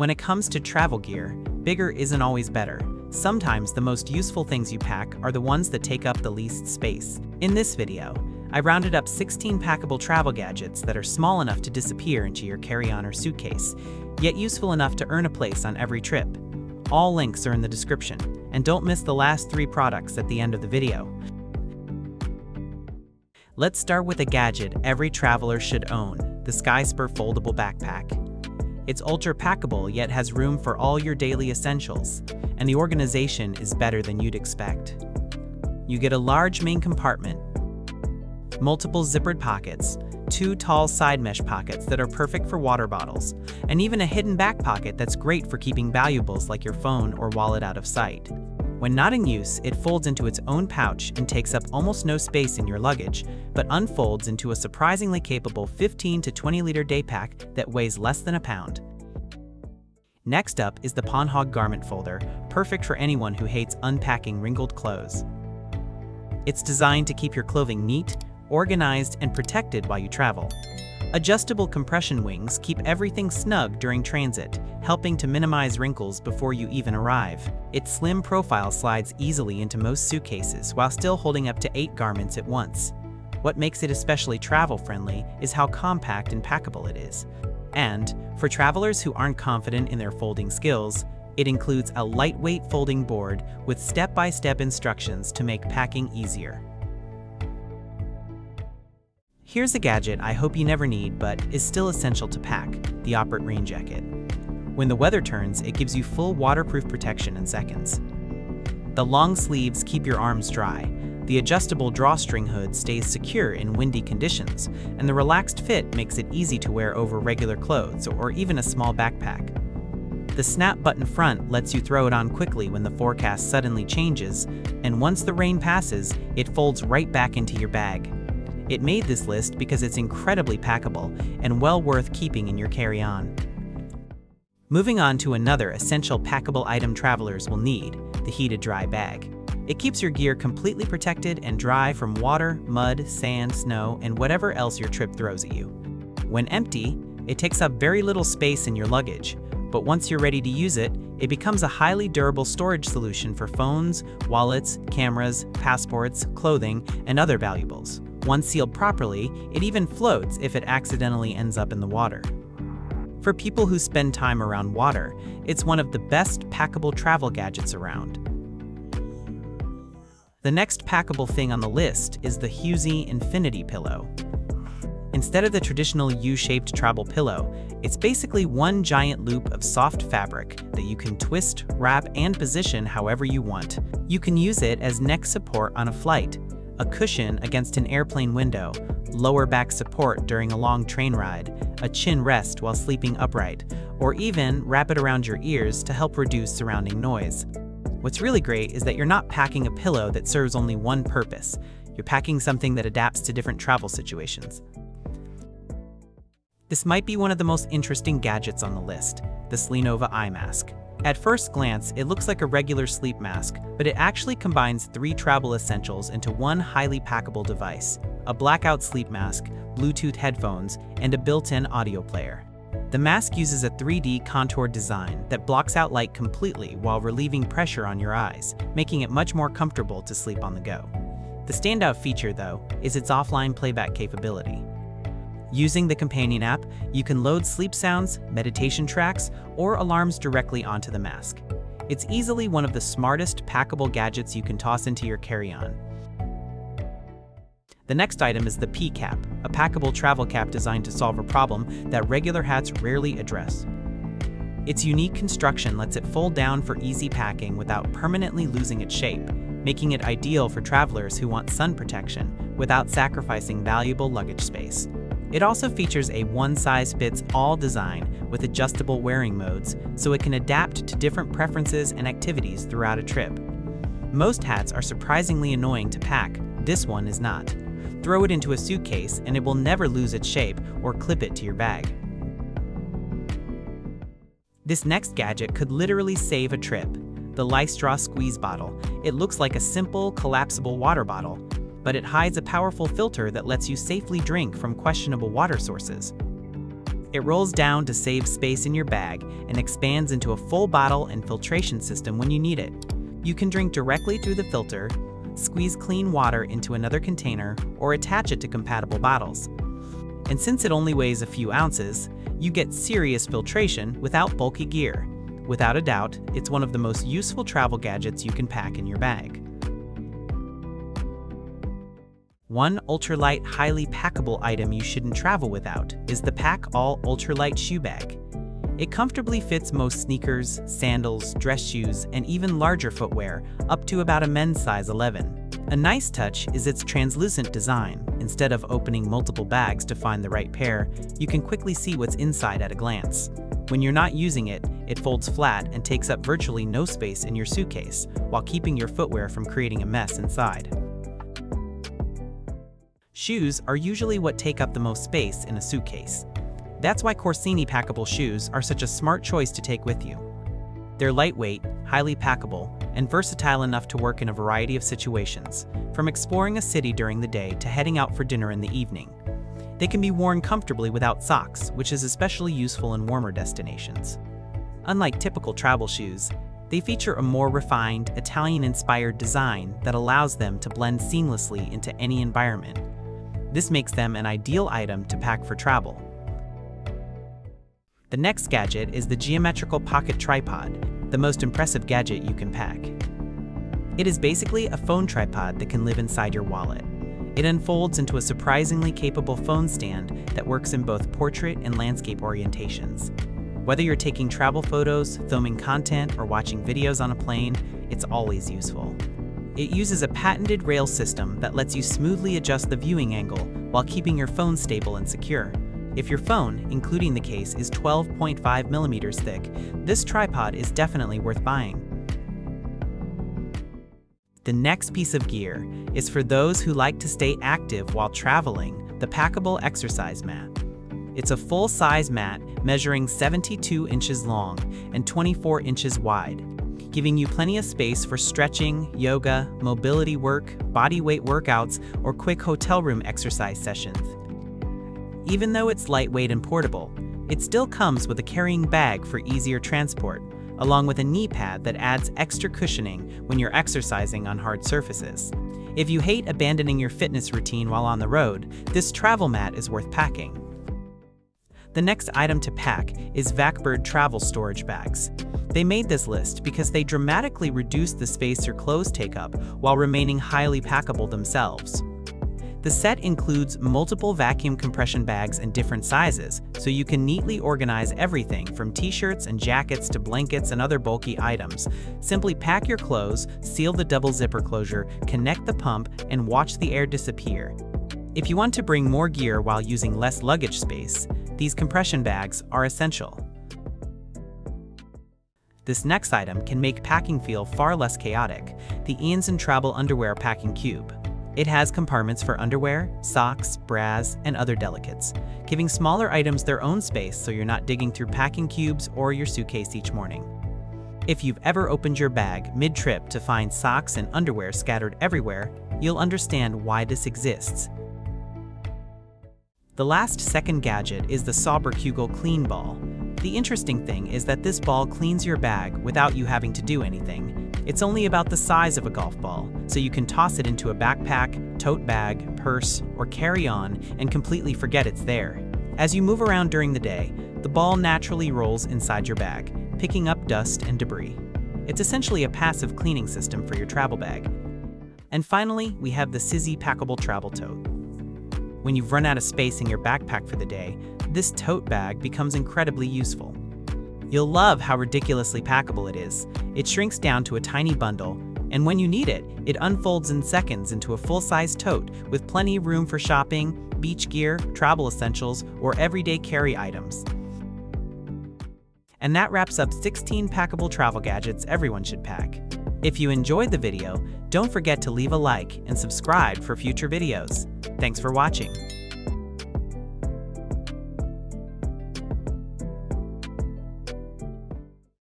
When it comes to travel gear, bigger isn't always better. Sometimes the most useful things you pack are the ones that take up the least space. In this video, I rounded up 16 packable travel gadgets that are small enough to disappear into your carry-on or suitcase, yet useful enough to earn a place on every trip. All links are in the description, and don't miss the last 3 products at the end of the video. Let's start with a gadget every traveler should own, the Skyspur foldable backpack. It's ultra packable yet has room for all your daily essentials, and the organization is better than you'd expect. You get a large main compartment, multiple zippered pockets, 2 tall side mesh pockets that are perfect for water bottles, and even a hidden back pocket that's great for keeping valuables like your phone or wallet out of sight. When not in use, it folds into its own pouch and takes up almost no space in your luggage, but unfolds into a surprisingly capable 15 to 20 liter day pack that weighs less than a pound. Next up is the Pawnhog garment folder, perfect for anyone who hates unpacking wrinkled clothes. It's designed to keep your clothing neat, organized, and protected while you travel. Adjustable compression wings keep everything snug during transit, helping to minimize wrinkles before you even arrive. Its slim profile slides easily into most suitcases while still holding up to 8 garments at once. What makes it especially travel-friendly is how compact and packable it is. And, for travelers who aren't confident in their folding skills, it includes a lightweight folding board with step-by-step instructions to make packing easier. Here's a gadget I hope you never need but is still essential to pack, the Operate rain jacket. When the weather turns, it gives you full waterproof protection in seconds. The long sleeves keep your arms dry, the adjustable drawstring hood stays secure in windy conditions, and the relaxed fit makes it easy to wear over regular clothes or even a small backpack. The snap button front lets you throw it on quickly when the forecast suddenly changes, and once the rain passes, it folds right back into your bag. It made this list because it's incredibly packable and well worth keeping in your carry-on. Moving on to another essential packable item travelers will need, the heated dry bag. It keeps your gear completely protected and dry from water, mud, sand, snow, and whatever else your trip throws at you. When empty, it takes up very little space in your luggage, but once you're ready to use it, it becomes a highly durable storage solution for phones, wallets, cameras, passports, clothing, and other valuables. Once sealed properly, it even floats if it accidentally ends up in the water. For people who spend time around water, it's one of the best packable travel gadgets around. The next packable thing on the list is the Hughesy Infinity Pillow. Instead of the traditional U-shaped travel pillow, it's basically one giant loop of soft fabric that you can twist, wrap, and position however you want. You can use it as neck support on a flight, a cushion against an airplane window, lower back support during a long train ride, a chin rest while sleeping upright, or even wrap it around your ears to help reduce surrounding noise. What's really great is that you're not packing a pillow that serves only one purpose. You're packing something that adapts to different travel situations. This might be one of the most interesting gadgets on the list, the Sleenova eye mask. At first glance, it looks like a regular sleep mask, but it actually combines 3 travel essentials into one highly packable device: a blackout sleep mask, Bluetooth headphones, and a built-in audio player. The mask uses a 3D contoured design that blocks out light completely while relieving pressure on your eyes, making it much more comfortable to sleep on the go. The standout feature, though, is its offline playback capability. Using the companion app, you can load sleep sounds, meditation tracks, or alarms directly onto the mask. It's easily one of the smartest packable gadgets you can toss into your carry-on. The next item is the P-Cap, a packable travel cap designed to solve a problem that regular hats rarely address. Its unique construction lets it fold down for easy packing without permanently losing its shape, making it ideal for travelers who want sun protection without sacrificing valuable luggage space. It also features a one-size-fits-all design with adjustable wearing modes, so it can adapt to different preferences and activities throughout a trip. Most hats are surprisingly annoying to pack. This one is not. Throw it into a suitcase and it will never lose its shape or clip it to your bag. This next gadget could literally save a trip. The Listraw Squeeze Bottle. It looks like a simple, collapsible water bottle, but it hides a powerful filter that lets you safely drink from questionable water sources. It rolls down to save space in your bag and expands into a full bottle and filtration system when you need it. You can drink directly through the filter, squeeze clean water into another container, or attach it to compatible bottles. And since it only weighs a few ounces, you get serious filtration without bulky gear. Without a doubt, it's one of the most useful travel gadgets you can pack in your bag. One ultralight, highly packable item you shouldn't travel without is the Packable ultralight shoe bag. It comfortably fits most sneakers, sandals, dress shoes, and even larger footwear, up to about a men's size 11. A nice touch is its translucent design. Instead of opening multiple bags to find the right pair, you can quickly see what's inside at a glance. When you're not using it, it folds flat and takes up virtually no space in your suitcase, while keeping your footwear from creating a mess inside. Shoes are usually what take up the most space in a suitcase. That's why Corsini packable shoes are such a smart choice to take with you. They're lightweight, highly packable, and versatile enough to work in a variety of situations, from exploring a city during the day to heading out for dinner in the evening. They can be worn comfortably without socks, which is especially useful in warmer destinations. Unlike typical travel shoes, they feature a more refined, Italian-inspired design that allows them to blend seamlessly into any environment. This makes them an ideal item to pack for travel. The next gadget is the geometrical pocket tripod, the most impressive gadget you can pack. It is basically a phone tripod that can live inside your wallet. It unfolds into a surprisingly capable phone stand that works in both portrait and landscape orientations. Whether you're taking travel photos, filming content, or watching videos on a plane, it's always useful. It uses a patented rail system that lets you smoothly adjust the viewing angle while keeping your phone stable and secure. If your phone, including the case, is 12.5 millimeters thick, this tripod is definitely worth buying. The next piece of gear is for those who like to stay active while traveling, the Packable exercise mat. It's a full-size mat measuring 72 inches long and 24 inches wide, giving you plenty of space for stretching, yoga, mobility work, body weight workouts, or quick hotel room exercise sessions. Even though it's lightweight and portable, it still comes with a carrying bag for easier transport, along with a knee pad that adds extra cushioning when you're exercising on hard surfaces. If you hate abandoning your fitness routine while on the road, this travel mat is worth packing. The next item to pack is Vackbird travel storage bags. They made this list because they dramatically reduce the space your clothes take up while remaining highly packable themselves. The set includes multiple vacuum compression bags in different sizes, so you can neatly organize everything from t-shirts and jackets to blankets and other bulky items. Simply pack your clothes, seal the double zipper closure, connect the pump, and watch the air disappear. If you want to bring more gear while using less luggage space, these compression bags are essential. This next item can make packing feel far less chaotic: the Ian's & Travel Underwear Packing Cube. It has compartments for underwear, socks, bras, and other delicates, giving smaller items their own space so you're not digging through packing cubes or your suitcase each morning. If you've ever opened your bag mid-trip to find socks and underwear scattered everywhere, you'll understand why this exists. The last second gadget is the Sauber-Kugel Clean Ball. The interesting thing is that this ball cleans your bag without you having to do anything. It's only about the size of a golf ball, so you can toss it into a backpack, tote bag, purse, or carry-on and completely forget it's there. As you move around during the day, the ball naturally rolls inside your bag, picking up dust and debris. It's essentially a passive cleaning system for your travel bag. And finally, we have the Sizzy Packable Travel Tote. When you've run out of space in your backpack for the day, this tote bag becomes incredibly useful. You'll love how ridiculously packable it is. It shrinks down to a tiny bundle, and when you need it, it unfolds in seconds into a full-size tote with plenty of room for shopping, beach gear, travel essentials, or everyday carry items. And that wraps up 16 packable travel gadgets everyone should pack. If you enjoyed the video, don't forget to leave a like and subscribe for future videos. Thanks for watching.